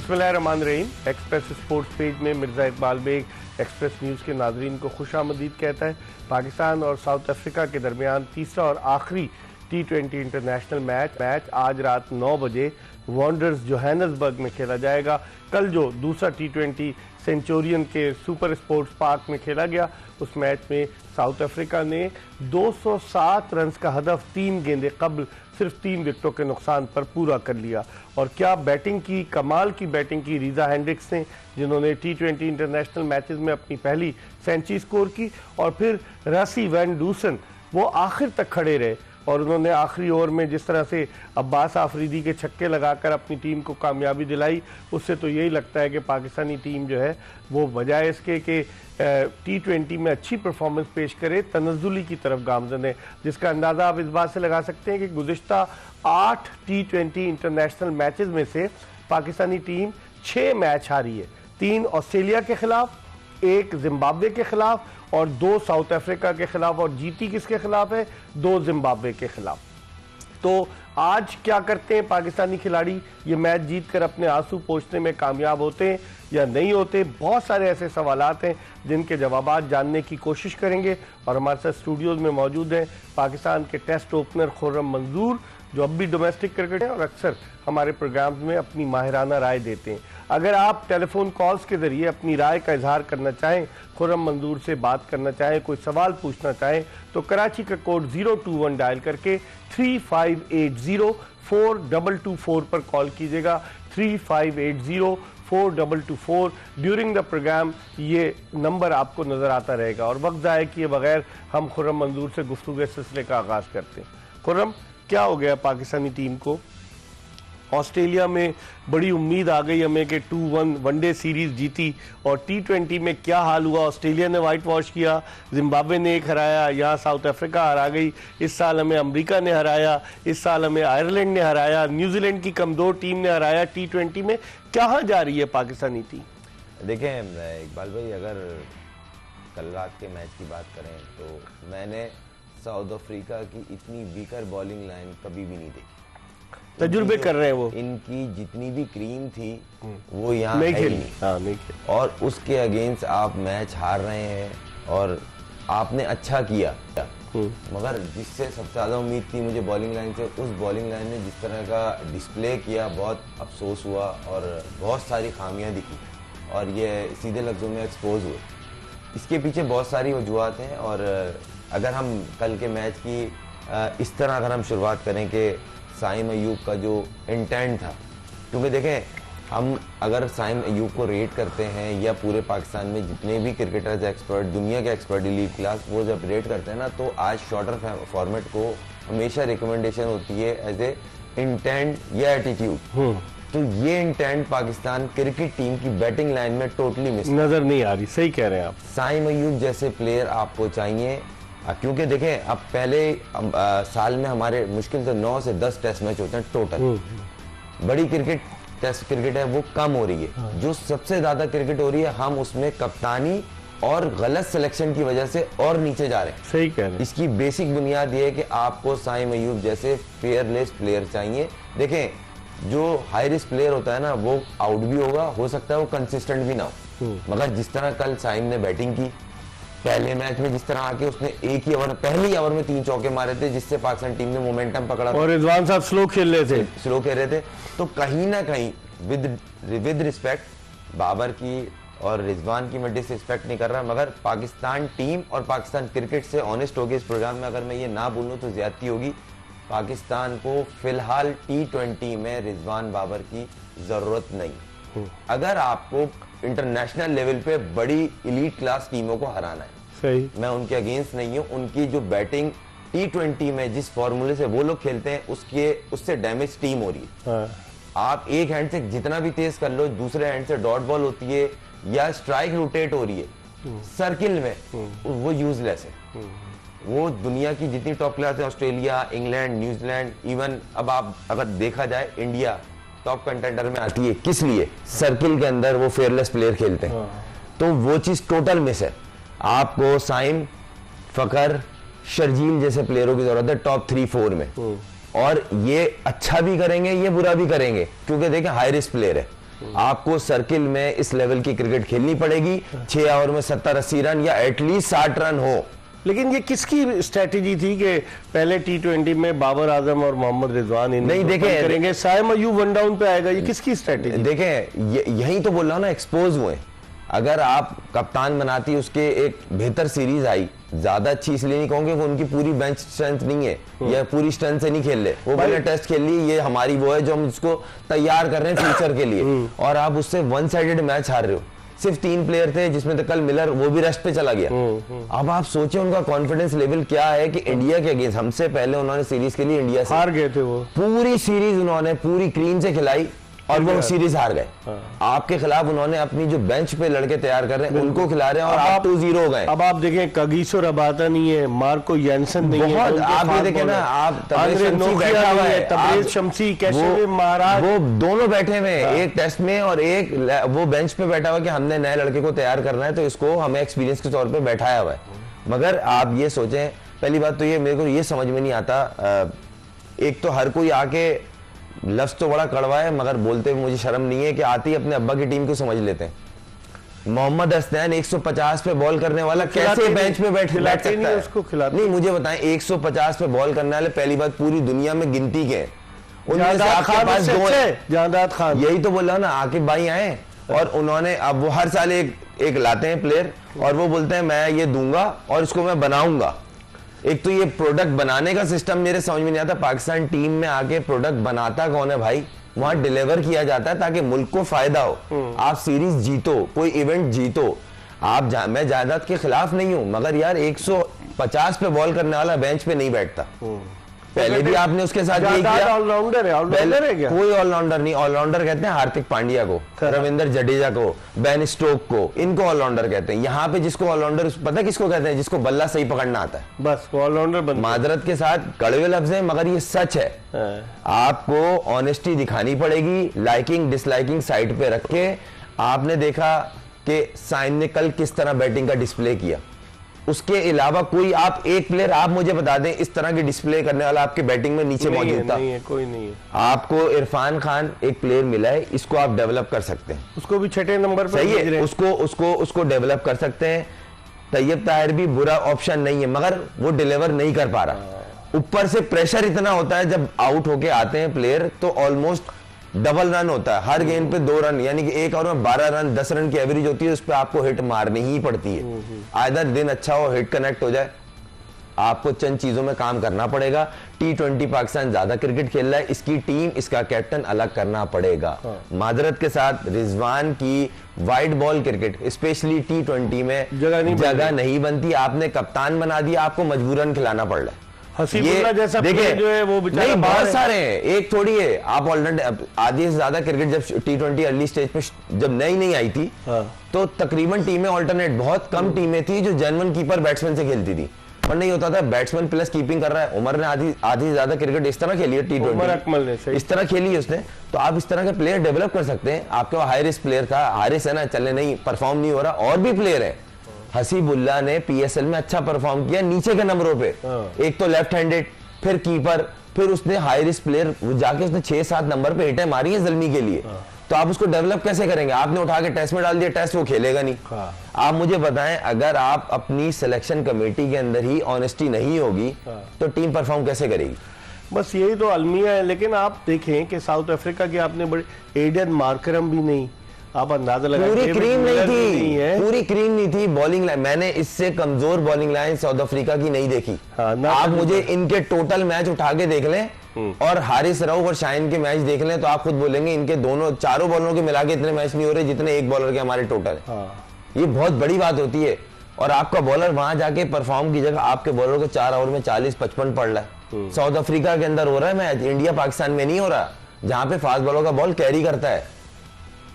बिस्मिल्लाहिर्रहमानिर्रहीम। Express sports page में Mirza Iqbal Baig Express News के नाजरीन को खुशामदीद कहता है। पाकिस्तान और साउथ अफ्रीका के दरमियान तीसरा और आखिरी T20 इंटरनेशनल मैच आज रात 9 बजे वॉन्डर्स जोहान्सबर्ग में खेला जाएगा। कल जो दूसरा T20 सेंचुरियन के सुपर स्पोर्ट्स पार्क में खेला गया, उस मैच में साउथ अफ्रीका ने 207 रन का हदफ 3 गेंदे कबल सिर्फ 3 विकेटों के नुकसान पर पूरा कर लिया। और क्या बैटिंग की, कमाल की बैटिंग की रीज़ा हेंड्रिक्स ने, जिन्होंने T20 इंटरनेशनल मैचेस में अपनी पहली सेंचुरी स्कोर की। और फिर रसी वैन डूसन, वो आखिर तक खड़े रहे और उन्होंने आखिरी ओवर में जिस तरह से अब्बास आफरीदी के छक्के लगाकर अपनी टीम को कामयाबी दिलाई, उससे तो यही लगता है कि पाकिस्तानी टीम जो है वो बजाय इसके कि T20 में अच्छी परफॉर्मेंस पेश करे, तनज़्ज़ुली की तरफ गामज़न है, जिसका अंदाज़ा आप इस बात से लगा सकते हैं कि गुज़िश्ता 8 T20 इंटरनेशनल मैचेस में से पाकिस्तानी टीम 6 मैच हारी है। 3 ऑस्ट्रेलिया के खिलाफ, 1 जिम्बाब्वे के खिलाफ और 2 साउथ अफ्रीका के खिलाफ। और जीती किसके खिलाफ है? 2 जिम्बाब्वे के खिलाफ। तो आज क्या करते हैं पाकिस्तानी खिलाड़ी? ये मैच जीतकर अपने आंसू पोंछने में कामयाब होते हैं या नहीं होते? बहुत सारे ऐसे सवालात हैं जिनके जवाब जानने की कोशिश करेंगे। और हमारे साथ स्टूडियोज में मौजूद हैं पाकिस्तान के टेस्ट ओपनर खुर्रम मंजूर, जो अब भी डोमेस्टिक क्रिकेट है और अक्सर हमारे प्रोग्राम्स में अपनी माहिराना राय देते हैं। अगर आप टेलीफोन कॉल्स के जरिए अपनी राय का इजहार करना चाहें, खुर्रम मंजूर से बात करना चाहें, कोई सवाल पूछना चाहें, तो कराची का कोड 021 डायल करके 3580-4224 पर कॉल कीजिएगा। 3580-4224 ड्यूरिंग द प्रोग्राम ये नंबर आपको नजर आता रहेगा। और वक्त ज़ाया किए बगैर हम खुर्रम मंजूर से गुफ्तगू के सिलसिले का आगाज करते हैं। खुर्रम, क्या हो गया पाकिस्तानी टीम को? ऑस्ट्रेलिया में बड़ी उम्मीद आ गई हमें कि 2-1 वनडे सीरीज जीती, और T20 में क्या हाल हुआ? ऑस्ट्रेलिया ने वाइट वॉश किया, जिम्बाब्वे ने 1 हराया, यहाँ साउथ अफ्रीका हरा गई, इस साल हमें अमेरिका ने हराया, इस साल हमें आयरलैंड ने हराया, न्यूजीलैंड की कमज़ोर टीम ने हराया। T20 में कहाँ जा रही है पाकिस्तानी टीम? देखें इकबाल भाई, अगर कल रात के मैच की बात करें तो मैंने साउथ अफ्रीका की इतनी वीकर बॉलिंग लाइन कभी भी नहीं देखी। तजुर्बे कर रहे हैं वो, इनकी जितनी भी क्रीम थी वो यहाँ नहीं खेली। और उसके अगेंस्ट आप मैच हार रहे हैं और आपने अच्छा किया, मगर जिससे सबसे ज्यादा उम्मीद थी मुझे बॉलिंग लाइन से, उस बॉलिंग लाइन ने जिस तरह का डिस्प्ले किया, बहुत अफसोस हुआ और बहुत सारी खामियां दिखी और ये सीधे लफ्जों में एक्सपोज हुए। इसके पीछे बहुत सारी वजूहत हैं। और अगर हम कल के मैच की इस तरह अगर हम शुरुआत करें कि साइम अयूब का जो इंटेंट था, क्योंकि देखें हम अगर साइम अयूब को रेट करते हैं या पूरे पाकिस्तान में जितने भी क्रिकेटर्स एक्सपर्ट, दुनिया के एक्सपर्ट, एलीट क्लास, वो जब रेट करते हैं ना, तो आज शॉर्टर फॉर्मेट को हमेशा रिकमेंडेशन होती है एज ए इंटेंट या एटीट्यूड। तो ये इंटेंट पाकिस्तान क्रिकेट टीम की बैटिंग लाइन में टोटली मिस नजर नहीं आ रही। सही कह रहे हैं आप। साइम अयूब जैसे प्लेयर आपको चाहिए, क्योंकि देखें अब पहले साल में हमारे मुश्किल से 9 से 10 टेस्ट मैच होते हैं टोटल। बड़ी क्रिकेट, टेस्ट क्रिकेट है वो कम हो रही है। जो सबसे ज्यादा क्रिकेट हो रही है, हम उसमें कप्तानी और गलत सिलेक्शन की वजह से और नीचे जा रहे हैं। सही कह रहे हैं। इसकी बेसिक बुनियाद ये है कि आपको साइम अयूब जैसे फेयरलेस प्लेयर चाहिए। देखें जो हाई रिस्क प्लेयर होता है ना, वो आउट भी होगा, हो सकता है वो कंसिस्टेंट भी ना हो, मगर जिस तरह कल साइम ने बैटिंग की पहले मैच में, जिस तरह आके उसने एक ही ओवर, पहली ओवर में 3 चौके मारे थे, जिससे पाकिस्तान टीम ने मोमेंटम पकड़ा और रिजवान साहब स्लो खेल रहे थे। तो कहीं ना कहीं विद रिस्पेक्ट बाबर की और रिजवान की मैं डिसरिस्पेक्ट नहीं कर रहा, मगर पाकिस्तान टीम और पाकिस्तान क्रिकेट से ऑनेस्ट होगी इस प्रोग्राम में अगर मैं ये ना बोलूं तो ज्यादती होगी। पाकिस्तान को फिलहाल T20 में रिजवान बाबर की जरूरत नहीं। अगर आपको इंटरनेशनल लेवल पे बड़ी एलीट क्लास टीमों को हराना है, सही, मैं उनके अगेंस्ट नहीं हूं। उनकी जो बैटिंग T20 में जिस फॉर्मूले से वो लोग खेलते हैं, उससे डैमेज टीम हो रही है। आप एक हैंड से जितना भी तेज कर लो, दूसरे हैंड से डॉट बॉल होती है या स्ट्राइक रोटेट हो रही है सर्किल में, वो यूजलेस है। वो दुनिया की जितनी टॉप क्लास है, ऑस्ट्रेलिया, इंग्लैंड, न्यूजीलैंड, इवन अब आप अगर देखा जाए इंडिया टॉप कंटेंडर में आती है, किस लिए? सर्किल के अंदर वो फेयरलेस प्लेयर खेलते हैं। तो वो चीज टोटल मिस है। आपको साइम, फकर, शर्जील जैसे प्लेयरों की जरूरत है टॉप 3-4 में। और ये अच्छा भी करेंगे, ये बुरा भी करेंगे, क्योंकि देखें हाई रिस्क प्लेयर है। आपको सर्किल में इस लेवल की क्रिकेट खेलनी पड़ेगी। 6 ओवर में 70-80 रन या एटलीस्ट 60 रन हो। लेकिन ये किसकी स्ट्रेटेजी थी कि पहले T20 में बाबर आजम और मोहम्मद रिजवान नहीं देखें करेंगे, साइम अयूब वन डाउन पे आएगा, ये किसकी स्ट्रेटेजी? देखें यही तो बोल रहा हूं ना, एक्सपोज हुए। अगर आप कप्तान बनाती उसके एक बेहतर सीरीज आई, ज्यादा अच्छी इसलिए नहीं कहूंगे, वो उनकी पूरी बेंच स्ट्रेंथ नहीं है या पूरी स्ट्रेंथ से नहीं खेल रहे, वो मैंने टेस्ट खेल ली, ये हमारी वो है जो हम इसको तैयार कर रहे हैं फ्यूचर के लिए, और आप उससे वन साइडेड मैच हार रहे हो। सिर्फ 3 प्लेयर थे जिसमें तो कल मिलर वो भी रेस्ट पे चला गया। अब आप सोचिए उनका कॉन्फिडेंस लेवल क्या है कि इंडिया के अगेंस्ट, हमसे पहले उन्होंने सीरीज के लिए इंडिया से हार गए थे, वो पूरी सीरीज उन्होंने पूरी क्लीन से खिलाई और वो सीरीज हार गए। आपके खिलाफ उन्होंने अपनी जो बेंच पे लड़के तैयार कर रहे हैं उनको खिला रहे हैं और आप 2-0 हो गए। अब आप देखें कगिसो रबाता नहीं है, मार्को यानसन नहीं है, आप ये देखें ना, आप तबरेज शमसी कैसे महाराज, वो दोनों बैठे हुए एक टेस्ट में और एक वो बेंच पे बैठा हुआ कि हमने नए लड़के को तैयार करना है तो इसको हमें एक्सपीरियंस के तौर पे बैठाया हुआ है। मगर आप ये सोचें, पहली बात तो ये मेरे को ये समझ में नहीं आता, एक तो हर कोई आके लफ्ज तो बड़ा कड़वा है मगर बोलते हुए मुझे शर्म नहीं है कि आती अपने अब्बा की टीम को समझ लेते हैं। मोहम्मद हसनैन 150 पे बॉल करने वाला कैसे बेंच पे बैठ सकता है? उसको खिलाते नहीं, मुझे बताएं 150 पे बॉल करने वाले पहली बात पूरी दुनिया में गिनती के उनमें से आपके पास 2 हैं। जादाद खान, यही तो बोल रहा ना, आकिब भाई आए और उन्होंने अब वो हर साल एक लाते हैं प्लेयर और वो बोलते हैं मैं ये दूंगा और इसको मैं बनाऊंगा। एक तो ये प्रोडक्ट बनाने का सिस्टम मेरे समझ में नहीं आता। पाकिस्तान टीम में आके प्रोडक्ट बनाता कौन है भाई? वहां डिलीवर किया जाता है ताकि मुल्क को फायदा हो। आप सीरीज जीतो, कोई इवेंट जीतो। मैं जायदाद के खिलाफ नहीं हूं मगर यार 150 पे बॉल करने वाला बेंच पे नहीं बैठता। पहले भी आपने उसके साथ यही किया। ऑलराउंडर है क्या? कोई ऑलराउंडर नहीं, ऑलराउंडर कहते हैं हार्दिक पांड्या को, रविंद्र जडेजा को, बेन स्टोक को, इनको ऑलराउंडर कहते हैं। यहाँ पे जिसको ऑलराउंडर पता किसको कहते हैं? जिसको बल्ला सही पकड़ना आता है, बस ऑलराउंडर। माजरत के साथ कड़वे लफ्ज है मगर ये सच है। आपको ऑनेस्टी दिखानी पड़ेगी, लाइकिंग डिसलाइकिंग साइड पे रख के। आपने देखा कि साइन ने कल किस तरह बैटिंग का डिस्प्ले किया, उसके अलावा कोई आप एक प्लेयर आप मुझे बता दें इस तरह की डिस्प्ले करने वाला आपके बैटिंग में नीचे मौजूद था? नहीं है, कोई नहीं है। आपको इरफान खान एक प्लेयर मिला है, इसको आप डेवलप कर सकते हैं, उसको भी 6ठे नंबर पर सही है, उसको डेवलप कर सकते हैं। तैयब ताहिर भी बुरा ऑप्शन नहीं है मगर वो डिलीवर नहीं कर पा रहा। ऊपर से प्रेशर इतना होता है जब आउट होके आते हैं प्लेयर तो ऑलमोस्ट डबल रन होता है, हर गेंद पे 2 रन, यानी कि एक ओवर में 12 रन 10 रन की एवरेज होती है, उस पर आपको हिट मारनी ही पड़ती है। आइदर दिन अच्छा हो, हिट कनेक्ट हो जाए, आपको चंद चीजों में काम करना पड़ेगा। T20 पाकिस्तान ज्यादा क्रिकेट खेल रहा है, इसकी टीम इसका कैप्टन अलग करना पड़ेगा। माजरत के साथ रिजवान की wide ball cricket specially T20 में जगह नहीं बनती। आपने कप्तान बना दिया, आपको मजबूरन खिलाना पड़ रहा है। हसीबुल्लाह जैसा प्लेयर जो है वो बेचारा नहीं, बहुत सारे हैं, एक थोड़ी है। आप ऑलरेडी आधी से ज्यादा क्रिकेट जब T20 अर्ली स्टेज पे जब नई आई थी तो तकरीबन टीमें ऑल्टरनेट, बहुत कम टीमें थी जो जेन्युइन कीपर बैट्समैन से खेलती थी, और नहीं होता था बैट्समैन प्लस कीपिंग कर रहा है। उमर ने आधी से ज्यादा क्रिकेट इस तरह खेली है, T20 इस तरह खेली है उसने, तो आप इस तरह के प्लेयर डेवलप कर सकते हैं। आपके वहां हाई रिस्क प्लेयर था, हारिस है ना, चलने नहीं, परफॉर्म नहीं हो रहा, और भी प्लेयर है। हसीबुल्लाह ने PSL में अच्छा परफॉर्म किया नीचे के नंबरों पे, एक तो लेफ्ट हैंडेड, फिर कीपर, फिर उसने हाई रिस्क प्लेयर जाके उसने 6-7 नंबर पे हिटें मारी है जल्मी के लिए। तो आप उसको डेवलप कैसे करेंगे? आपने उठा के टेस्ट में डाल दिया, टेस्ट वो खेलेगा नहीं। आप मुझे बताएं, अगर आप अपनी सिलेक्शन कमेटी के अंदर ही ऑनेस्टी नहीं होगी तो टीम परफॉर्म कैसे करेगी? बस यही तो अलमिया है। लेकिन आप देखें कि साउथ अफ्रीका की आपने बड़ी एडन मार्करम भी नहीं, आप अंदाजा लगा, पूरी क्रीम नहीं थी, पूरी क्रीम नहीं थी बॉलिंग लाइन। मैंने इससे कमजोर बॉलिंग लाइन साउथ अफ्रीका की नहीं देखी। आप मुझे इनके टोटल मैच उठा के देख लें और हारिस रऊफ और शाहीन के मैच देख लें तो आप खुद बोलेंगे इनके चारों बॉलरों के मिला के इतने मैच नहीं हो रहे जितने एक बॉलर के हमारे टोटल है। ये बहुत बड़ी बात होती है। और आपका बॉलर वहां जाके परफॉर्म की जगह आपके बॉलर को 4 ओवर में 40-55 पड़ रहा है। साउथ अफ्रीका के अंदर हो रहा है मैच, इंडिया पाकिस्तान में नहीं हो रहा, जहां पे फास्ट बॉलर का बॉल कैरी करता है।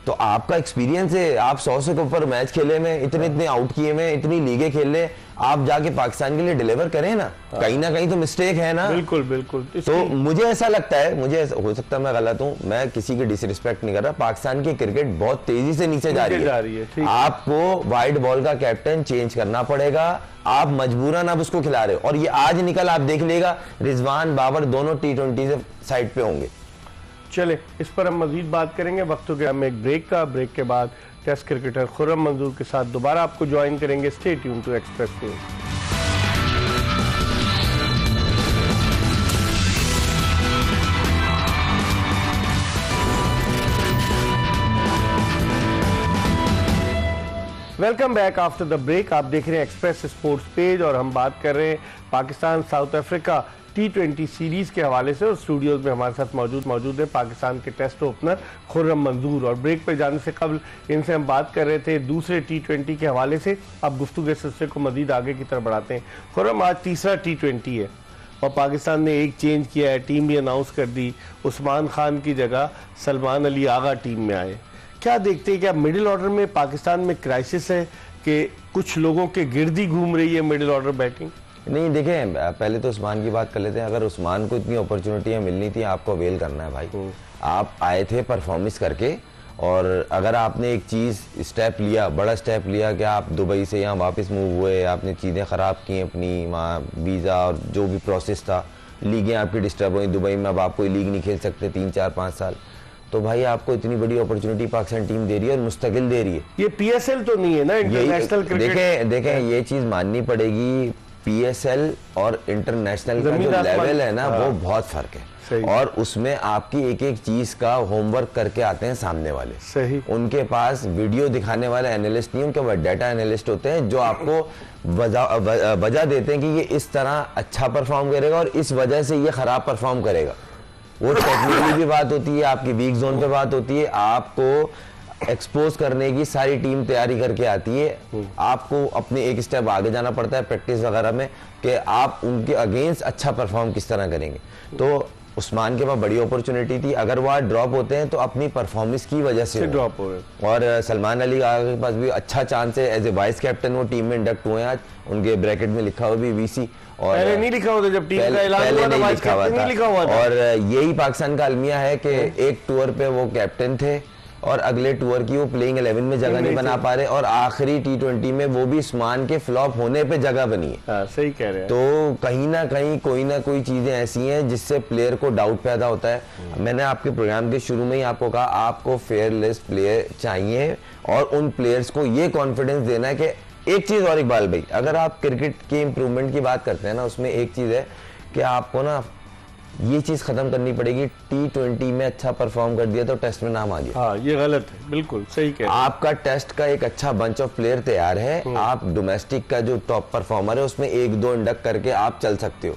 तो आपका एक्सपीरियंस है, आप 100 से ऊपर मैच खेले में, इतने आउट किए में, इतनी लीगें खेल ले, आप जाके पाकिस्तान के लिए डिलीवर करें ना। कहीं ना कहीं तो मिस्टेक है ना। बिल्कुल बिल्कुल। तो मुझे ऐसा लगता है, हो सकता है मैं गलत हूं, मैं किसी की डिसरिस्पेक्ट नहीं कर रहा, पाकिस्तान की क्रिकेट बहुत तेजी से नीचे जा रही है। आपको वाइड बॉल का कैप्टन चेंज करना पड़ेगा, आप मजबूरन अब उसको खिला रहे हो। और ये आज निकल आप देख लेगा, रिजवान बाबर दोनों T20 से साइड पे होंगे। चले इस पर हम मजीद बात करेंगे। वक्त हो गया हम एक ब्रेक का। ब्रेक के बाद टेस्ट क्रिकेटर खुर्रम मंजूर के साथ दोबारा आपको ज्वाइन करेंगे। Stay tune to Express News. Welcome back after the break. आप देख रहे हैं एक्सप्रेस स्पोर्ट्स पेज और हम बात कर रहे हैं Pakistan south Africa T20 series के हवाले से। और स्टूडियोज में हमारे साथ मौजूद है पाकिस्तान के टेस्ट ओपनर खुर्रम मंजूर। और ब्रेक पे जाने से कबल इनसे हम बात कर रहे थे दूसरे T20 के हवाले से। अब गुफ्तगू के सिलसिले को मजीद आगे की तरफ बढ़ाते हैं। खुर्रम, आज तीसरा T20 है और पाकिस्तान ने एक चेंज किया है, टीम भी अनाउंस कर दी। उस्मान खान की जगह सलमान अली आगा टीम में आए। क्या देखते हैं, क्या मिडिल ऑर्डर में पाकिस्तान में क्राइसिस है कि कुछ लोगों के गिर्द ही घूम रही है मिडिल ऑर्डर बैटिंग? नहीं, देखें, पहले तो उस्मान की बात कर लेते हैं। अगर उस्मान को इतनी अपॉर्चुनिटियां मिलनी थी, आपको अवेल करना है भाई। आप आए थे परफॉर्मेंस करके, और अगर आपने एक चीज़ स्टेप लिया, बड़ा स्टेप लिया कि आप दुबई से यहाँ वापस मूव हुए, आपने चीज़ें ख़राब की अपनी, वहाँ वीज़ा और जो भी प्रोसेस था, लीगें आपकी डिस्टर्ब हुई दुबई में, अब आप कोई लीग नहीं खेल सकते 3, 4, 5 साल। तो भाई आपको इतनी बड़ी अपॉर्चुनिटी पाकिस्तान टीम दे रही है और मुस्तकिल दे रही है। ये PSL तो नहीं है ना, इंटरनेशनल क्रिकेट। देखें ये चीज़ माननी पड़ेगी, PSL और इंटरनेशनल का जो लेवल है ना, वो बहुत फर्क है। और उसमें आपकी एक एक चीज का होमवर्क करके आते हैं सामने वाले। सही। उनके पास वीडियो दिखाने वाले एनालिस्ट नहीं, उनके पास डाटा एनालिस्ट होते हैं जो आपको वजह देते हैं कि ये इस तरह अच्छा परफॉर्म करेगा और इस वजह से ये खराब परफॉर्म करेगा। वो टेक्निकली भी बात होती है, आपकी वीक जोन पे बात होती है, आपको एक्सपोज करने की सारी टीम तैयारी करके आती है। आपको अपने एक स्टेप आगे जाना पड़ता है प्रैक्टिस वगैरह में कि आप उनके अगेंस्ट अच्छा परफॉर्म किस तरह करेंगे। तो उस्मान के पास बड़ी अपॉर्चुनिटी थी, अगर वह ड्रॉप होते हैं तो अपनी परफॉर्मेंस की वजह से ड्रॉप हो गए। और सलमान अली के पास भी अच्छा चांस है, एज ए वाइस कैप्टन वो टीम में इंडक्ट हुए हैं। आज उनके ब्रैकेट में लिखा हुआ भी VC, और पहले नहीं लिखा हुआ था जब टीम का ऐलान हुआ था, वाइस कैप्टन नहीं लिखा हुआ था। और यही पाकिस्तान का अलमिया है कि एक टूर पे वो कैप्टन थे और अगले टूर की वो प्लेइंग 11 में जगह नहीं बना पा रहे, और आखिरी T20 में वो भी उस्मान के फ्लॉप होने पे जगह बनी है। सही कह रहे हैं। तो कहीं ना कहीं कोई ना कोई चीजें ऐसी हैं जिससे प्लेयर को डाउट पैदा होता है। मैंने आपके प्रोग्राम के शुरू में ही आपको कहा, आपको फेयरलेस प्लेयर चाहिए और उन प्लेयर्स को ये कॉन्फिडेंस देना है कि एक चीज और इकबाल भाई, अगर आप क्रिकेट के इम्प्रूवमेंट की बात करते हैं ना, उसमें एक चीज है कि आपको ना ये चीज खत्म करनी पड़ेगी। T20 में अच्छा परफॉर्म कर दिया तो टेस्ट में नाम आ गया। हाँ, ये गलत है, बिल्कुल सही कह रहे हैं। आपका टेस्ट का एक अच्छा बंच ऑफ प्लेयर तैयार है, आप डोमेस्टिक का जो टॉप परफॉर्मर है उसमें 1-2 इंडक्ट करके आप चल सकते हो।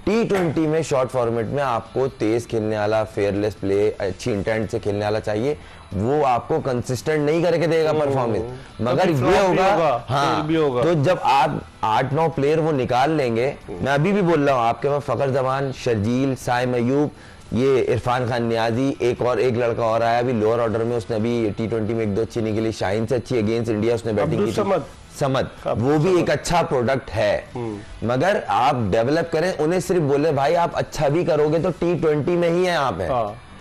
T20 में शॉर्ट फॉर्मेट में आपको तेज खेलने वाला, फेयरलेस प्ले, अच्छी इंटेंट से खेलने वाला चाहिए। वो आपको कंसिस्टेंट नहीं करके देगा परफॉर्मेंस, मगर ये होगा, हाँ, तो जब आप 8-9 प्लेयर वो निकाल लेंगे, मैं अभी भी बोल रहा हूँ, आपके पास फखर जमान, शर्जील, साइम अयूब, ये इरफान खान नियाजी, एक लड़का और आया अभी लोअर ऑर्डर में, उसने अभी T20 में 1-2 अच्छी निकली, शाहीन से अच्छी अगेंस्ट इंडिया उसने बैटिंग की, समद, वो भी एक अच्छा प्रोडक्ट है। मगर आप डेवलप करें, उन्हें सिर्फ बोले भाई आप अच्छा भी करोगे तो T20 में ही है आप है।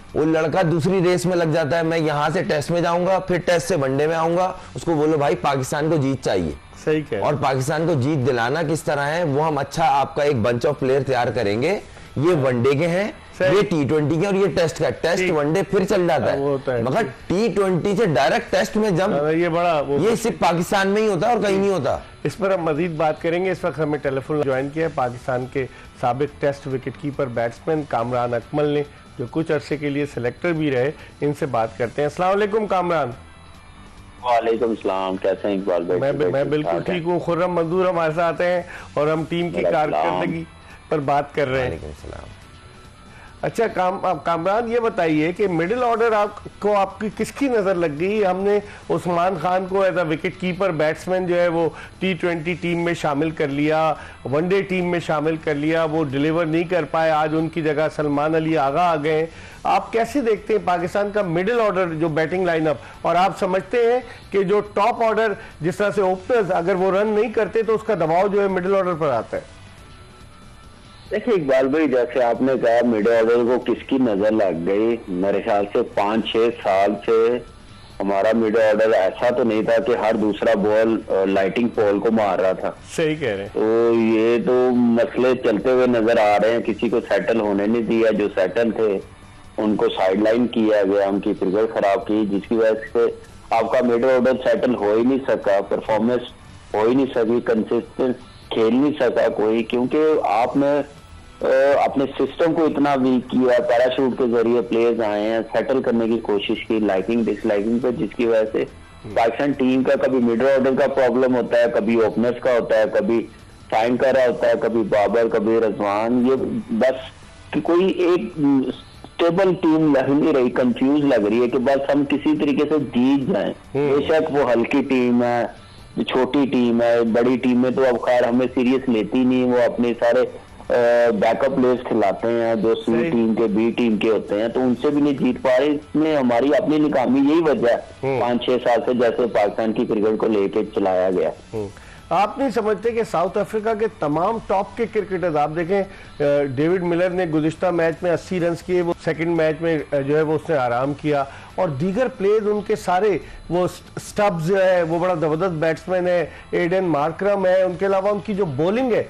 वो लड़का दूसरी रेस में लग जाता है, मैं यहाँ से टेस्ट में जाऊंगा, फिर टेस्ट से वनडे में आऊंगा, उसको बोलो भाई पाकिस्तान को जीत चाहिए। सही कह। और पाकिस्तान को जीत दिलाना किस तरह है वो हम अच्छा आपका एक बंच ऑफ प्लेयर तैयार करेंगे। ये वनडे के हैं, ये T20 के, और ये टेस्ट का। टेस्ट वनडे फिर चल जाता है, मगर T20 से डायरेक्ट टेस्ट में जब ये सिर्फ पाकिस्तान में ही होता है और कहीं नहीं होता। इस पर हम मजीद बात करेंगे। इस वक्त हमें टेलीफोन ज्वाइन किया है पाकिस्तान के साबिक test wicket keeper batsman Kamran Akmal ने, जो कुछ अरसे के लिए सिलेक्टर भी रहे। इनसे बात करते हैं। अस्सलाम वालेकुम कामरान। वालेकुम सलाम, कैसे हैं इकबाल भाई? मैं बिल्कुल ठीक हूँ। खुर्रम मंजूर हमारे साथ हैं और हम टीम की कारकर्दगी पर बात कर रहे हैं। अच्छा कामरान, ये बताइए कि मिडिल ऑर्डर आपको आपकी किसकी नज़र लग गई? हमने उस्मान खान को as a wicket keeper batsman जो है वो T20 टीम में शामिल कर लिया, वनडे टीम में शामिल कर लिया, वो डिलीवर नहीं कर पाए, आज उनकी जगह सलमान अली आगा आ गए। आप कैसे देखते हैं पाकिस्तान का मिडिल ऑर्डर जो बैटिंग लाइनअप, और आप समझते हैं कि जो टॉप ऑर्डर जिस तरह से ओपनर्स अगर वो रन नहीं करते तो उसका दबाव जो है मिडिल ऑर्डर पर आता है? देखिए इकबाल भाई, जैसे आपने कहा मिडिल ऑर्डर को किसकी नजर लग गई, मेरे ख्याल से 5-6 साल से हमारा मिडिल ऑर्डर ऐसा तो नहीं था कि हर दूसरा बॉल लाइटिंग पोल को मार रहा था। सही कह रहे हैं। तो ये तो मसले चलते हुए नजर आ रहे हैं, किसी को सेटल होने नहीं दिया, जो सेटल थे उनको साइडलाइन किया गया, उनकी क्रिकेट खराब की, जिसकी वजह से आपका मिडिल ऑर्डर सेटल हो ही नहीं सका, परफॉर्मेंस हो ही नहीं सकी, कंसिस्टेंट खेल नहीं सका कोई, क्योंकि आपने अपने सिस्टम को इतना वीक किया। पैराशूट के जरिए प्लेयर्स आए हैं, सेटल करने की कोशिश की लाइकिंग डिसलाइकिंग पे, जिसकी वजह से पाकिस्तान टीम का कभी मिडिल ऑर्डर का प्रॉब्लम होता है, कभी ओपनर्स का होता है, कभी साइन कर रहा होता है, कभी बाबर, कभी रिजवान। ये बस कि कोई एक स्टेबल टीम लग नहीं रही, कंफ्यूज लग रही है कि बस हम किसी तरीके से जीत जाएं। बेशक वो हल्की टीम है, छोटी टीम है, बड़ी टीम में तो अब खैर हमें सीरियस लेती नहीं, वो अपने सारे बैकअप प्लेयर्स खिलाते हैं जो सी टीम के, बी टीम के होते हैं, तो उनसे भी नहीं जीत पा रहे। इसमें हमारी अपनी नाकामी यही वजह है 5-6 साल से जैसे पाकिस्तान की क्रिकेट को लेके चलाया गया। आप नहीं समझते कि साउथ अफ्रीका के तमाम टॉप के क्रिकेटर्स, आप देखें डेविड मिलर ने गुज़िश्ता मैच में 80 रन किए, वो सेकंड मैच में जो है वो उसने आराम किया, और दीगर प्लेयर्स उनके सारे, वो स्टब्स जो है वो बड़ा ज़बरदस्त बैट्समैन है, एडन मार्करम है, उनके अलावा उनकी जो बॉलिंग है,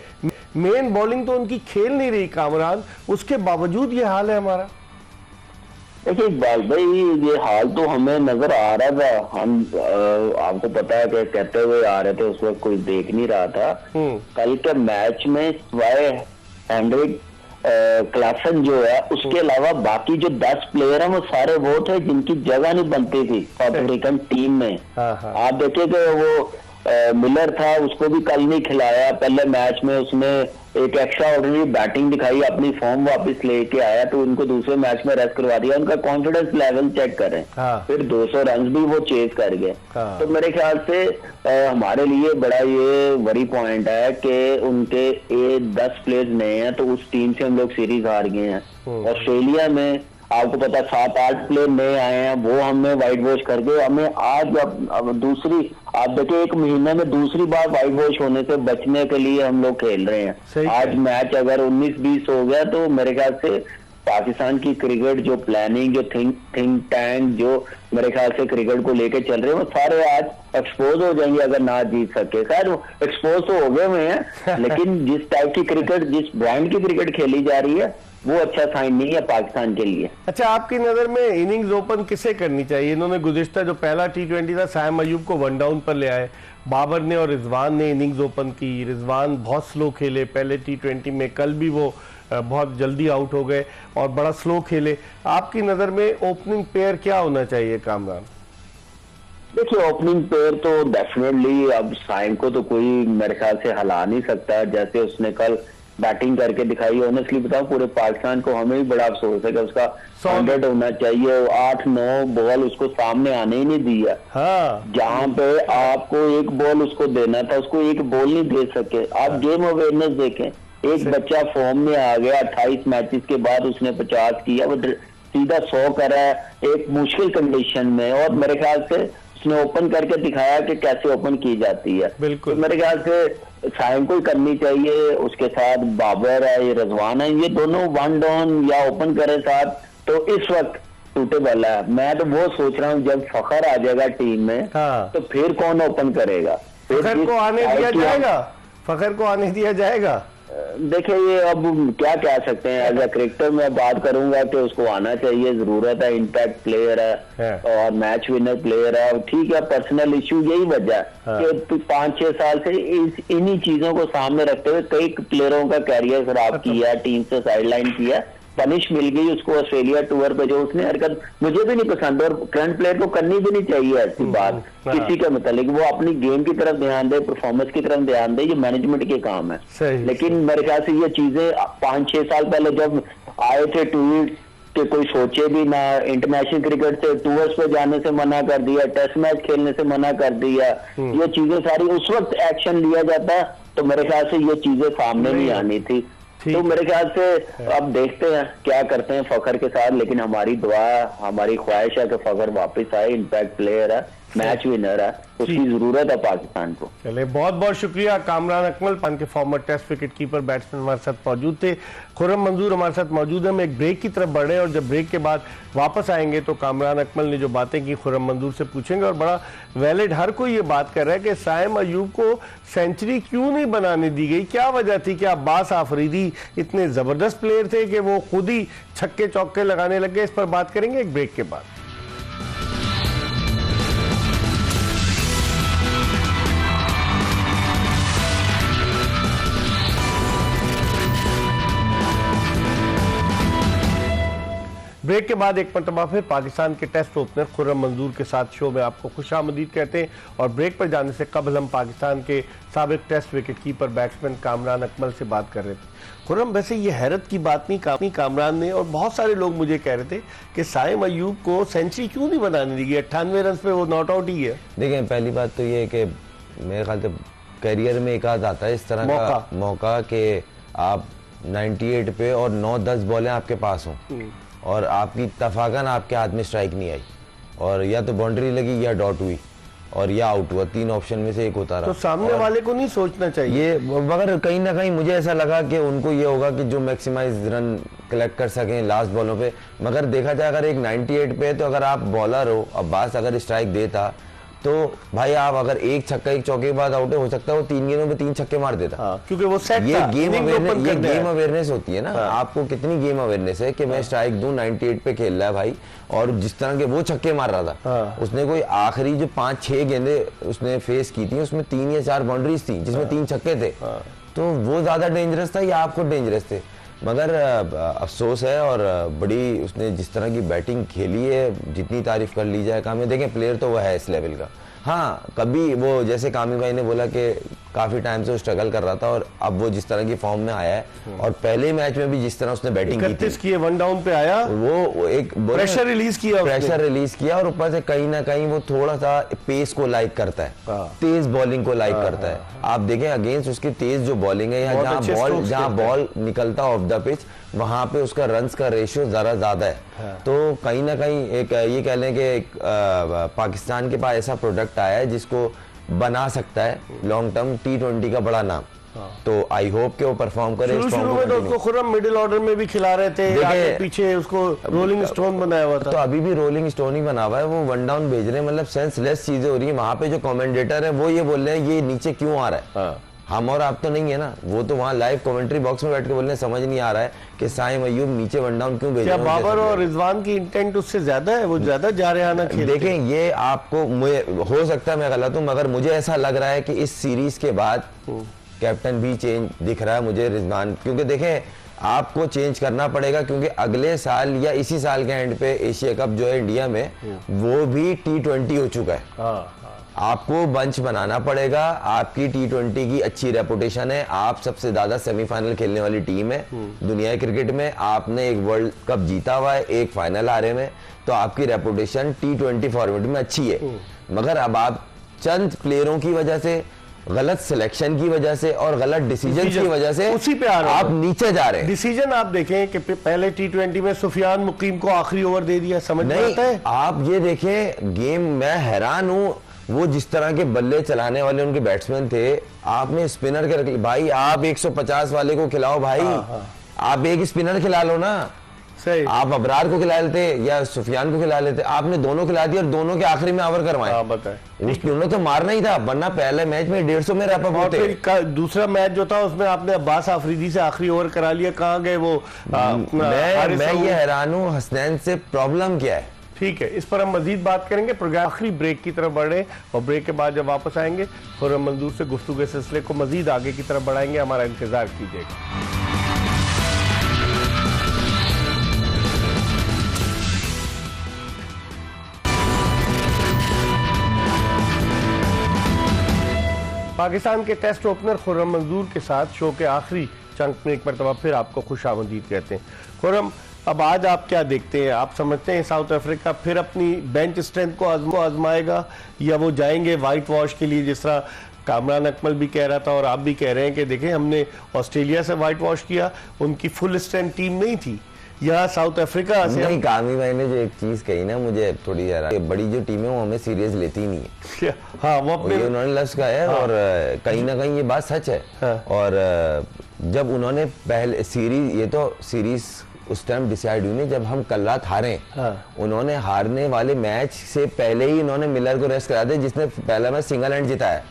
मेन बॉलिंग तो उनकी खेल नहीं रही कामरान, उसके बावजूद ये हाल है हमारा। देखिए इकबाल भाई, ये हाल तो हमें नजर आ रहा था, हम आपको पता है कि कहते हुए आ रहे थे, उस वक्त कोई देख नहीं रहा था। कल के मैच में सिवाय हेनरिक क्लासन जो है, उसके अलावा बाकी जो 10 प्लेयर हैं वो सारे वो थे जिनकी जगह नहीं बनती थी साउथ अफ्रीकन टीम में। आप देखिए कि वो मिलर था, उसको भी कल नहीं खिलाया। पहले मैच में उसने एक एक्स्ट्रा ऑर्डिनरी बैटिंग दिखाई, अपनी फॉर्म वापस लेके आया, तो उनको दूसरे मैच में रेस्ट करवा दिया। उनका कॉन्फिडेंस लेवल चेक करें, फिर 200 रन भी वो चेज कर गए। तो मेरे ख्याल से हमारे लिए बड़ा ये वरी पॉइंट है कि उनके 10 प्लेयर्स नए हैं, तो उस टीम से हम लोग सीरीज हार गए हैं। ऑस्ट्रेलिया में आपको पता 7-8 प्लेयर नए आए हैं, वो हमें वाइट वॉश करके हमें आज अब दूसरी, आप देखिए 1 महीने में दूसरी बार वाइट वॉश होने से बचने के लिए हम लोग खेल रहे हैं। आज मैच अगर 19-20 हो गया तो मेरे ख्याल से पाकिस्तान की क्रिकेट जो प्लानिंग, जो थिंक टैंक, जो मेरे ख्याल से क्रिकेट को लेके चल रहे हैं, वो सारे आज एक्सपोज हो जाएंगे अगर ना जीत सके। खैर एक्सपोज तो हो गए हुए हैं, लेकिन जिस टाइप की क्रिकेट, जिस ब्रांड की क्रिकेट खेली जा रही है, वो अच्छा साइन नहीं है पाकिस्तान के लिए। अच्छा, आपकी नजर में इनिंग्स ओपन किसे करनी चाहिए? इन्होंने गुज़िश्ता जो पहला T20 था, साइम अयूब को 1 डाउन पर ले आए, बाबर ने और रिजवान ने इनिंग्स ओपन की। रिजवान बहुत स्लो खेले पहले T20 में, कल भी वो बहुत जल्दी आउट हो गए और बड़ा स्लो खेले। आपकी नजर में ओपनिंग पेयर क्या होना चाहिए कामरान? देखिए ओपनिंग पेयर तो डेफिनेटली अब साइम को तो कोई मेरे ख्याल से हला नहीं सकता, जैसे उसने कल बैटिंग करके दिखाई। ऑनेस्टली बताऊं, पूरे पाकिस्तान को हमें भी बड़ा अफसोस है कि उसका 100 होना चाहिए, 8-9 बॉल उसको सामने आने ही नहीं दिया। जहां पे आपको एक बॉल उसको देना था, उसको एक बॉल नहीं दे सके। आप गेम अवेयरनेस देखें, एक बच्चा फॉर्म में आ गया, 28 मैचेस के बाद उसने 50 किया, वो सीधा 100 करा है एक मुश्किल कंडीशन में, और मेरे ख्याल से उसने ओपन करके दिखाया कि कैसे ओपन की जाती है। बिल्कुल, तो मेरे ख्याल से साइम को ही करनी चाहिए, उसके साथ बाबर है, ये रिजवान है, ये दोनों 1 डाउन या ओपन करे साथ, तो इस वक्त सूटेबल है। मैं तो वो सोच रहा हूँ जब फखर आ जाएगा टीम में, तो फिर कौन ओपन करेगा? फखर को आने दिया जाएगा? फखर को आने दिया जाएगा? देखिए ये अब क्या कह सकते हैं, एज ए क्रिकेटर मैं बात करूंगा कि उसको आना चाहिए, जरूरत है, इम्पैक्ट प्लेयर है और मैच विनर प्लेयर है। ठीक है, पर्सनल इश्यू यही वजह कि 5-6 साल से इन्हीं चीजों को सामने रखते हुए कई प्लेयरों का कैरियर खराब किया, टीम से साइडलाइन किया, पनिश मिल गई उसको ऑस्ट्रेलिया टूर पे जो उसने हरकत मुझे भी नहीं पसंद, और करंट प्लेयर को करनी भी नहीं चाहिए ऐसी बात किसी के मतलब। वो अपनी गेम की तरफ ध्यान दे, परफॉर्मेंस की तरफ ध्यान दे, ये मैनेजमेंट के काम है। लेकिन मेरे ख्याल से ये चीजें 5-6 साल पहले जब आए थे ट्वीट के, कोई सोचे भी ना, इंटरनेशनल क्रिकेट से टूर्स पे जाने से मना कर दिया, टेस्ट मैच खेलने से मना कर दिया, ये चीजें सारी उस वक्त एक्शन लिया जाता तो मेरे ख्याल से ये चीजें सामने नहीं आनी थी। तो मेरे ख्याल से अब देखते हैं क्या करते हैं फखर के साथ, लेकिन हमारी दुआ, हमारी ख्वाहिश है कि फखर वापस आए, इम्पैक्ट प्लेयर है, मैच विनर है, उसकी जरूरत है पाकिस्तान को। चले, बहुत बहुत शुक्रिया। कामरान अकमल पाकिस्तान के former test wicket keeper batsman हमारे साथ मौजूद थे। खुर्रम मंजूर हमारे साथ मौजूद है। हम एक ब्रेक की तरफ बढ़ रहे हैं और जब ब्रेक के बाद वापस आएंगे तो कामरान अकमल ने जो बातें की खुर्रम मंजूर से पूछेंगे। और बड़ा वैलिड, हर कोई ये बात कर रहा है कि साइम अयूब को सेंचुरी क्यों नहीं बनाने दी गई, क्या वजह थी? क्या अब्बास आफरीदी इतने जबरदस्त प्लेयर थे कि वो खुद ही छक्के चौके लगाने लग गए? इस पर बात करेंगे एक ब्रेक के बाद। ब्रेक के बाद एक मरतबा फिर पाकिस्तान के टेस्ट ओपनर खुर्रम मंजूर के साथ शो में आपको खुशामदीद कहते हैं। और ब्रेक पर जाने से कबल हम पाकिस्तान के साबिक test wicket keeper batsman Kamran Akmal से बात कर रहे थे। खुर्रम, वैसे ये हैरत की बात नहीं कामरान ने, और बहुत सारे लोग मुझे कह रहे थे कि साइम अयूब को सेंचुरी क्यों नहीं बनाने दी गई? 98 रन पे वो नॉट आउट ही है। देखिए, पहली बात तो ये है कि मेरे ख्याल से करियर में एक आध आता है इस तरह का मौका कि आप 98 पे और 9-10 बॉलें आपके पास हों और आपकी तफाकन आपके हाथ में स्ट्राइक नहीं आई और या तो बाउंड्री लगी या डॉट हुई और या आउट हुआ, 3 ऑप्शन में से एक होता रहा। तो सामने वाले को नहीं सोचना चाहिए ये, मगर कहीं ना कहीं मुझे ऐसा लगा कि उनको ये होगा कि जो मैक्सिमाइज रन कलेक्ट कर सकें लास्ट बॉलों पे। मगर देखा जाए अगर एक 98 पे तो अगर आप बॉलर हो, अब्बास अगर स्ट्राइक देता तो भाई आप अगर एक छक्का एक चौके के बाद आउट हो सकता है वो 3 गेंदों में 3 छक्के मार देता। हाँ, क्योंकि वो सेट ये था, गेम अवेयरनेस होती है ना। हाँ। आपको कितनी गेम अवेयरनेस है कि मैं स्ट्राइक दूं, 98 पे खेल रहा है भाई, और जिस तरह के वो छक्के मार रहा था। हाँ। उसने कोई आखिरी जो 5-6 गेंदे उसने फेस की थी उसमें 3 या 4 बाउंड्रीज थी जिसमें 3 छक्के थे। तो वो ज्यादा डेंजरस था या आपको डेंजरस थे? मगर अफसोस है, और बड़ी उसने जिस तरह की बैटिंग खेली है, जितनी तारीफ कर ली जाए काम है। देखें, प्लेयर तो वो है इस लेवल का। हाँ, कभी वो जैसे कामी भाई ने बोला कि काफी टाइम से वो स्ट्रगल कर रहा था और अब वो जिस तरह की फॉर्म में आया है और पहले मैच में भी जिस तरह उसने बैटिंग की थी, 1 डाउन पे आया, वो एक प्रेशर रिलीज किया और ऊपर से कहीं ना कहीं वो थोड़ा सा पेस को लाइक करता है, तेज बॉलिंग को लाइक करता है। आप देखें अगेंस्ट उसकी तेज जो बॉलिंग है, जहाँ बॉल निकलता ऑफ द पिच वहां पे उसका रन्स का रेशियो जरा ज्यादा है। तो कहीं ना कहीं एक ये कह लें कि पाकिस्तान के पास ऐसा प्रोडक्ट आया है जिसको बना सकता है लॉन्ग टर्म T20 का बड़ा नाम। तो आई होप कि वो परफॉर्म करे। शुरू में तो उसको खुर्रम मिडिल ऑर्डर में भी खिला रहे थे, आगे पीछे उसको रोलिंग स्टोन बनाया हुआ था। तो अभी भी रोलिंग स्टोन ही बना हुआ है, वो 1 डाउन भेज रहे हैं, मतलब सेंसलेस चीजें हो रही है। वहां पे जो कमेंटेटर है वो ये बोल रहे हैं ये नीचे क्यों आ रहा है। हम और आप तो नहीं है ना, वो तो वहाँ लाइव कमेंट्री बॉक्स में बैठ के बोल रहे हैं समझ नहीं आ रहा है कि साइम अयूब नीचे 1 डाउन क्यों भेज रहे हैं। क्या बाबर और रिजवान की इंटेंट उससे ज्यादा है? वो ज्यादा जारहाना खेलते हैं। देखें, ये आपको हो सकता है मैं गलत हूं, मगर मुझे ऐसा लग रहा है कि इस सीरीज के बाद कैप्टन भी चेंज दिख रहा है मुझे रिजवान, क्योंकि देखें आपको चेंज करना पड़ेगा क्योंकि अगले साल या इसी साल के एंड पे एशिया कप जो है इंडिया में वो भी T20 हो चुका है। आपको बंच बनाना पड़ेगा। आपकी T20 की अच्छी रेपुटेशन है, आप सबसे ज्यादा सेमीफाइनल खेलने वाली टीम है दुनिया क्रिकेट में। आपने एक वर्ल्ड कप जीता हुआ है, एक फाइनल हारे में, तो आपकी रेपुटेशन T20 फॉर्मेट में अच्छी है। मगर अब आप चंद प्लेयरों की वजह से, गलत सिलेक्शन की वजह से और गलत डिसीजन की वजह से उसी पे आ रहे आप नीचे जा रहे हैं। डिसीजन आप देखें कि पहले T20 में सुफियान मुकीम को आखिरी ओवर दे दिया, समझ में आता है? आप ये देखें गेम, मैं हैरान हूं वो जिस तरह के बल्ले चलाने वाले उनके बैट्समैन थे, आपने स्पिनर के रख लिया भाई। आप 150 वाले को खिलाओ भाई। आप एक स्पिनर खिला लो ना। सही। आप अबरार को खिला लेते या सुफियान को खिला लेते, आपने दोनों खिला दिया और दोनों के आखिरी में ओवर करवाए। उन्होंने तो मारना ही था, वरना पहले मैच में 150 में रैप अप होते। दूसरा मैच जो था उसमें आपने अब्बास आफरीदी से आखिरी ओवर करा लिया, कहाँ गए वो? मैं ये हैरान हूँ हसनैन से प्रॉब्लम क्या है। ठीक है, इस पर हम मजीद बात करेंगे। प्रोग्राम आखिरी ब्रेक की तरफ बढ़ रहे हैं और ब्रेक के बाद जब वापस आएंगे खुर्रम मंजूर से गुफ्तगू के सिलसिले को मजीद आगे की तरफ बढ़ाएंगे। हमारा इंतजार कीजिएगा। पाकिस्तान के टेस्ट ओपनर खुर्रम मंजूर के साथ शो के आखिरी चंक में एक मरतबा फिर आपको खुशामदीद कहते हैं। खुर्रम, अब आज आप क्या देखते हैं? आप समझते हैं साउथ अफ्रीका फिर अपनी बेंच स्ट्रेंथ को आजमाएगा या वो जाएंगे वाइट वॉश के लिए, जिस तरह कामरान अकमल भी कह रहा था और आप भी कह रहे हैं कि देखें हमने ऑस्ट्रेलिया से वाइट वॉश किया, उनकी फुल स्ट्रेंथ टीम नहीं थी, यहाँ साउथ अफ्रीका से नहीं, कामी भाई ने जो एक चीज कही ना, मुझे थोड़ी यार, बड़ी जो टीमें वो हमें सीरियस लेती ही नहीं है। हाँ, वो अपने ये उन्होंने लफ्ज कहा है। और कहीं ना कहीं ये बात सच है। और जब उन्होंने पहले सीरीज, ये तो सीरीज उस टाइम डिसाइड हुई नहीं जब हम कल रात हारे। उन्होंने हारने वाले मैच से पहले ही उन्होंने मिलर को रेस्ट करा दिया, जिसने पहला मैच सिंगल हैंड जीता है।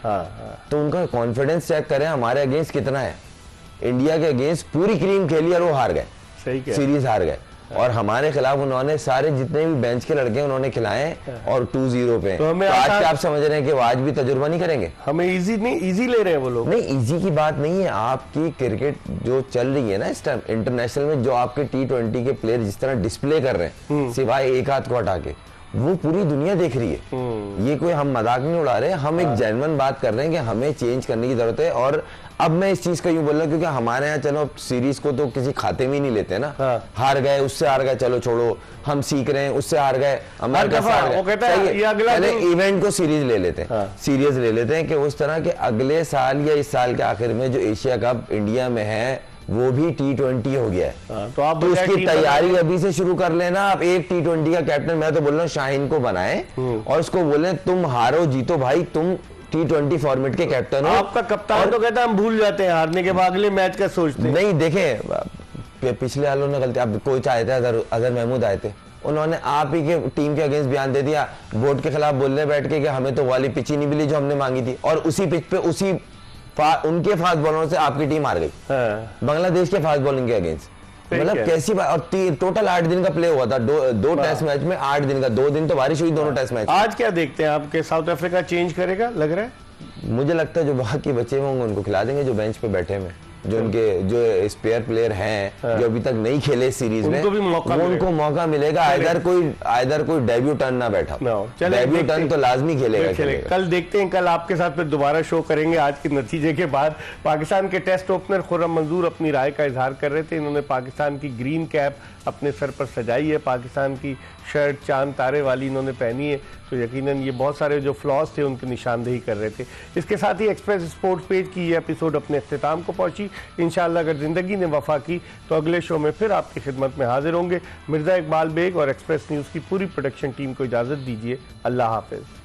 तो उनका कॉन्फिडेंस चेक करें हमारे अगेंस्ट कितना है। इंडिया के अगेंस्ट पूरी क्रीम खेली और वो हार गए, सीरीज हार गए। और हमारे खिलाफ उन्होंने सारे जितने भी बेंच के लड़के उन्होंने खिलाए और 2-0 पे। तो आज क्या आप समझ रहे हैं कि वो आज भी तजुर्बा नहीं करेंगे? हमें इजी नहीं, इजी ले रहे हैं वो लोग। नहीं, इजी की बात नहीं है। आपकी क्रिकेट जो चल रही है ना इस टाइम इंटरनेशनल में, जो आपके T20 के प्लेयर जिस तरह डिस्प्ले कर रहे हैं, सिवाय एक हाथ को हटा के, वो पूरी दुनिया देख रही है। ये कोई हम मजाक नहीं उड़ा रहे, हम एक जेन्युइन बात कर रहे हैं कि हमें चेंज करने की जरूरत है। और अब मैं इस चीज का यूं बोल रहा हूं क्योंकि हमारे यहाँ चलो सीरीज को तो किसी खाते में ही नहीं लेते ना। हार गए, उससे हार गए, चलो छोड़ो, हम सीख रहे हैं, उससे हार गए, अमेरिका से हार गए, पहले इवेंट को सीरीज ले लेते हैं, सीरियस ले लेते हैं कि उस तरह के अगले साल या इस साल के आखिर में जो एशिया कप इंडिया में है वो भी T20 हो गया है। तो आप उसकी तैयारी अभी से शुरू कर लेना। आप एक T20 का कैप्टन, मैं तो बोल रहा हूँ, शाहीन को बनाए और उसको बोले तुम हारो जीतो भाई, तुम T20 फॉर्मेट के कैप्टन हो। आपका कप्तान तो कहता है हम भूल जाते हैं हारने के बाद, अगले मैच का सोचते हैं। नहीं, देखें पिछले वालों ने गलती, अब कोच आए थे, अजहर महमूद आए थे, उन्होंने आप ही के टीम के अगेंस्ट बयान दे दिया, बोर्ड के खिलाफ बोलने बैठ के कि हमें तो वाली पिच ही नहीं मिली जो हमने मांगी थी। और उसी पिच पे उसी उनके फास्ट बॉलरों से आपकी टीम हार गई, बांग्लादेश के फास्ट बॉलिंग के अगेंस्ट। मतलब कैसी बात। और टोटल 8 दिन का प्ले हुआ था, दो टेस्ट मैच में 8 दिन का, 2 दिन तो बारिश हुई दोनों टेस्ट मैच। आज क्या देखते हैं आपके, साउथ अफ्रीका चेंज करेगा लग रहा है? मुझे लगता है जो बाकी बचे होंगे उनको खिला देंगे, जो बेंच पे बैठे हैं, जो उनके जो स्पेयर प्लेयर हैं जो अभी तक नहीं खेले सीरीज में, उनको मौका मिलेगा। आइदर कोई डेब्यूटन ना बैठा, डेब्यूटन तो लाजमी खेलेगा। कल देखते हैं, कल आपके साथ फिर दोबारा शो करेंगे। आज के नतीजे के बाद पाकिस्तान के टेस्ट ओपनर खुर्रम मंजूर अपनी राय का इजहार कर रहे थे। इन्होंने पाकिस्तान की ग्रीन कैप अपने सर पर सजाई है, पाकिस्तान की शर्ट चांद तारे वाली इन्होंने पहनी है, तो यकीनन ये बहुत सारे जो फ्लॉज थे उनकी निशानदेही कर रहे थे। इसके साथ ही एक्सप्रेस स्पोर्ट्स पेज की ये एपिसोड अपने अख्तिताम को पहुंची। इंशाअल्लाह अगर ज़िंदगी ने वफा की तो अगले शो में फिर आपकी खिदमत में हाजिर होंगे। मिर्ज़ा इकबाल बेग और एक्सप्रेस न्यूज़ की पूरी प्रोडक्शन टीम को इजाज़त दीजिए। अल्लाह हाफिज़।